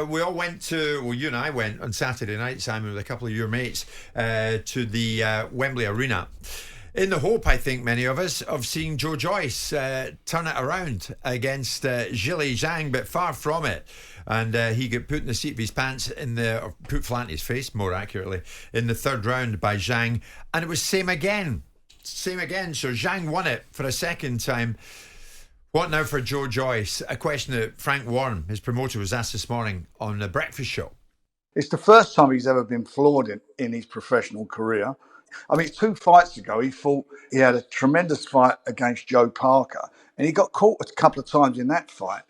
we all went to, well, you and I went on Saturday night, Simon, with a couple of your mates, to the Wembley Arena, in the hope, I think, many of us, of seeing Joe Joyce turn it around against Zhilei Zhang, but far from it. And he got put in the seat of his pants or put flat in his face, more accurately, in the third round by Zhang. And it was same again. So Zhang won it for a second time. What now for Joe Joyce? A question that Frank Warren, his promoter, was asked this morning on the breakfast show. It's the first time he's ever been floored in his professional career. I mean, 2 fights ago, he had a tremendous fight against Joe Parker, and he got caught a couple of times in that fight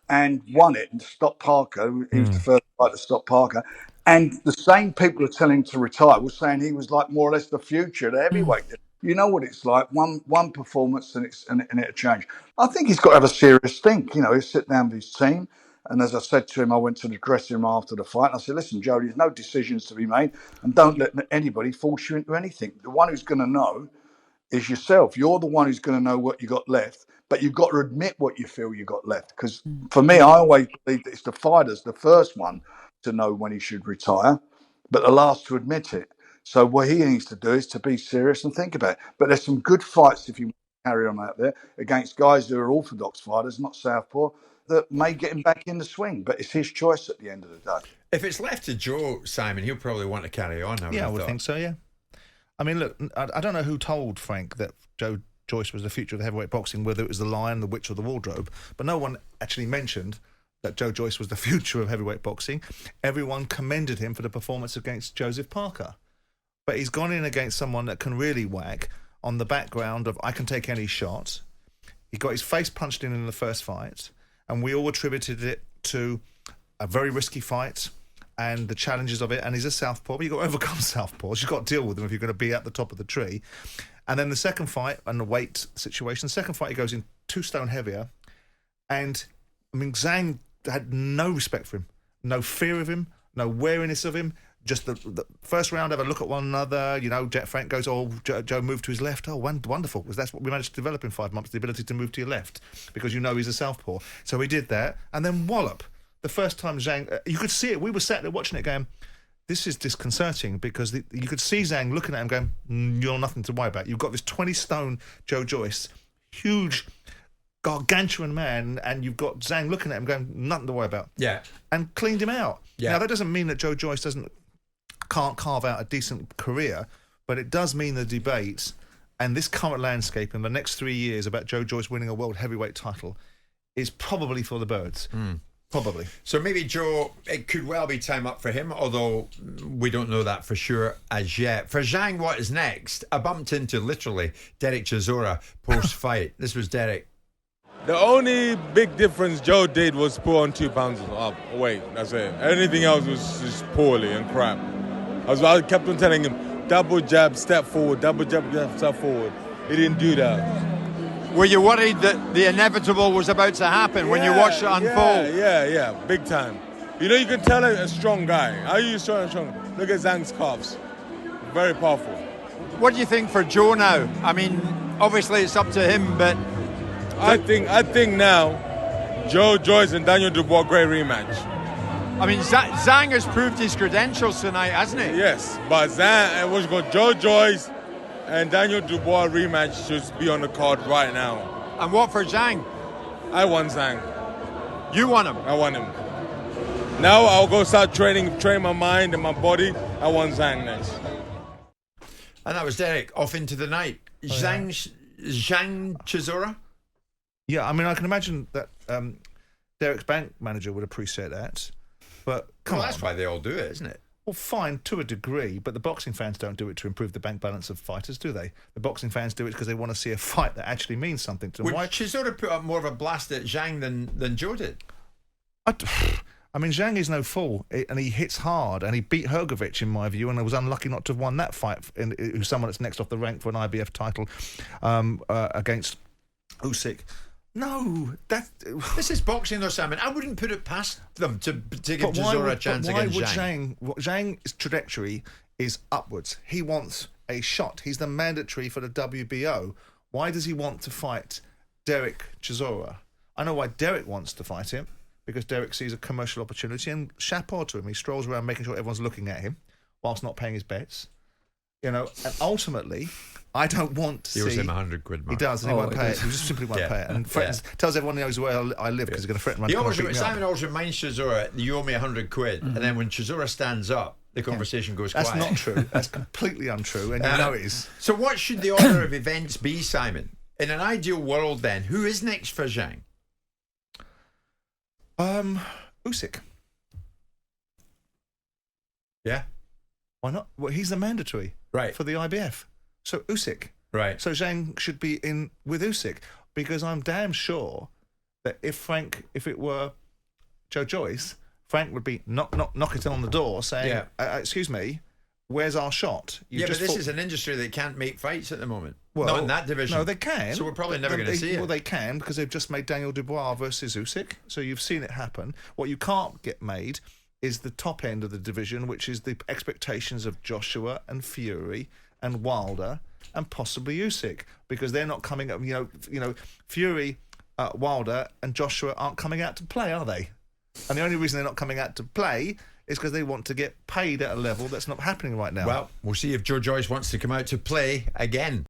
and won it and stopped Parker. He was the first fight to stop Parker. And the same people who are telling him to retire were saying he was like more or less the future of the heavyweight. You know what it's like, one performance and it'll change. I think he's got to have a serious think. You know, he'll sit down with his team. And as I said to him, I went to the dressing room after the fight. And I said, listen, Joe, there's no decisions to be made. And don't let anybody force you into anything. The one who's going to know is yourself. You're the one who's going to know what you got left. But you've got to admit what you feel you got left. Because for me, I always believe that it's the fighter's the first one to know when he should retire, but the last to admit it. So what he needs to do is to be serious and think about it. But there's some good fights, if you carry on out there, against guys who are orthodox fighters, not southpaw, that may get him back in the swing. But it's his choice at the end of the day. If it's left to Joe, Simon, he'll probably want to carry on. I would think so, yeah. I mean, look, I don't know who told Frank that Joe Joyce was the future of the heavyweight boxing, whether it was the Lion, the Witch or the Wardrobe, but no one actually mentioned that Joe Joyce was the future of heavyweight boxing. Everyone commended him for the performance against Joseph Parker. But he's gone in against someone that can really whack on the background of, I can take any shot. He got his face punched in the first fight, and we all attributed it to a very risky fight and the challenges of it. And he's a southpaw, but you've got to overcome southpaws. You've got to deal with them if you're going to be at the top of the tree. And then the second fight, and the weight situation, the second fight he goes in 2 stone heavier. And, I mean, Zhang had no respect for him, no fear of him, no wariness of him. Just the first round, have a look at one another. You know, Frank goes, Joe moved to his left. Oh, wonderful. Because that's what we managed to develop in 5 months, the ability to move to your left, because you know he's a southpaw. So he did that. And then wallop. The first time Zhang, you could see it. We were sat there watching it going, this is disconcerting, because you could see Zhang looking at him going, you're nothing to worry about. You've got this 20-stone Joe Joyce, huge, gargantuan man, and you've got Zhang looking at him going, nothing to worry about. Yeah. And cleaned him out. Yeah. Now, that doesn't mean that Joe Joyce can't carve out a decent career, but it does mean the debate and this current landscape in the next 3 years about Joe Joyce winning a world heavyweight title is probably for the birds. Probably. So maybe Joe, it could well be time up for him, although we don't know that for sure as yet. For Zhang, what is next? I bumped into, literally, Derek Chisora post-fight. This was Derek. The only big difference Joe did was put on 2 pounds of weight. That's it. Anything else was just poorly and crap. I kept on telling him, double jab, step forward, double jab, step forward. He didn't do that. Were you worried that the inevitable was about to happen when you watched it unfold? Yeah, big time. You know, you can tell a strong guy. Are you strong? Look at Zhang's calves. Very powerful. What do you think for Joe now? I mean, obviously it's up to him, but... I think now, Joe Joyce and Daniel Dubois, great rematch. I mean, Zhang has proved his credentials tonight, hasn't he? Yes, but Joe Joyce and Daniel Dubois rematch should be on the card right now. And what for Zhang? I won Zhang. You won him? I won him. Now I'll go start train my mind and my body. I want Zhang next. And that was Derek off into the night. Zhang Chisora? Yeah, I mean, I can imagine that Derek's bank manager would appreciate that. But come on. That's why they all do it, isn't it? Well, fine, to a degree, but the boxing fans don't do it to improve the bank balance of fighters, do they? The boxing fans do it because they want to see a fight that actually means something to them. Would Chisora put up more of a blast at Zhang than Joe did? I mean, Zhang is no fool, and he hits hard, and he beat Hrgovic, in my view, and I was unlucky not to have won that fight, who's someone that's next off the rank for an IBF title against Usyk. No, this is boxing, though, Simon. I wouldn't put it past them to give Chisora a chance against Zhang. Zhang's trajectory is upwards. He wants a shot. He's the mandatory for the WBO. Why does he want to fight Derek Chisora? I know why Derek wants to fight him, because Derek sees a commercial opportunity, and chapeau to him. He strolls around making sure everyone's looking at him whilst not paying his bets. You know, and ultimately, I don't want to see... He owes him £100, Mark. He does, and he won't pay it. He just simply won't pay it. And threatens, tells everyone he knows where I live because he's going to threaten me. Simon always reminds Chisora, you owe me £100, and then when Chisora stands up, the conversation goes quiet. That's not true. That's completely untrue, and you know it is. So what should the order of events be, Simon? In an ideal world, then, who is next for Zhang? Usyk. Yeah? Why not? Well, he's the mandatory for the IBF. So Usyk. Right. So Zhang should be in with Usyk, because I'm damn sure that if it were Joe Joyce, Frank would be knock it on the door saying, excuse me, where's our shot? But this is an industry that can't make fights at the moment. Well, not in that division. No, they can. So we're probably never going to see it. Well, they can, because they've just made Daniel Dubois versus Usyk. So you've seen it happen. What you can't get made is the top end of the division, which is the expectations of Joshua and Fury and Wilder and possibly Usyk, because they're not coming up. You know, Fury, Wilder, and Joshua aren't coming out to play, are they? And the only reason they're not coming out to play is because they want to get paid at a level that's not happening right now. Well, we'll see if Joe Joyce wants to come out to play again.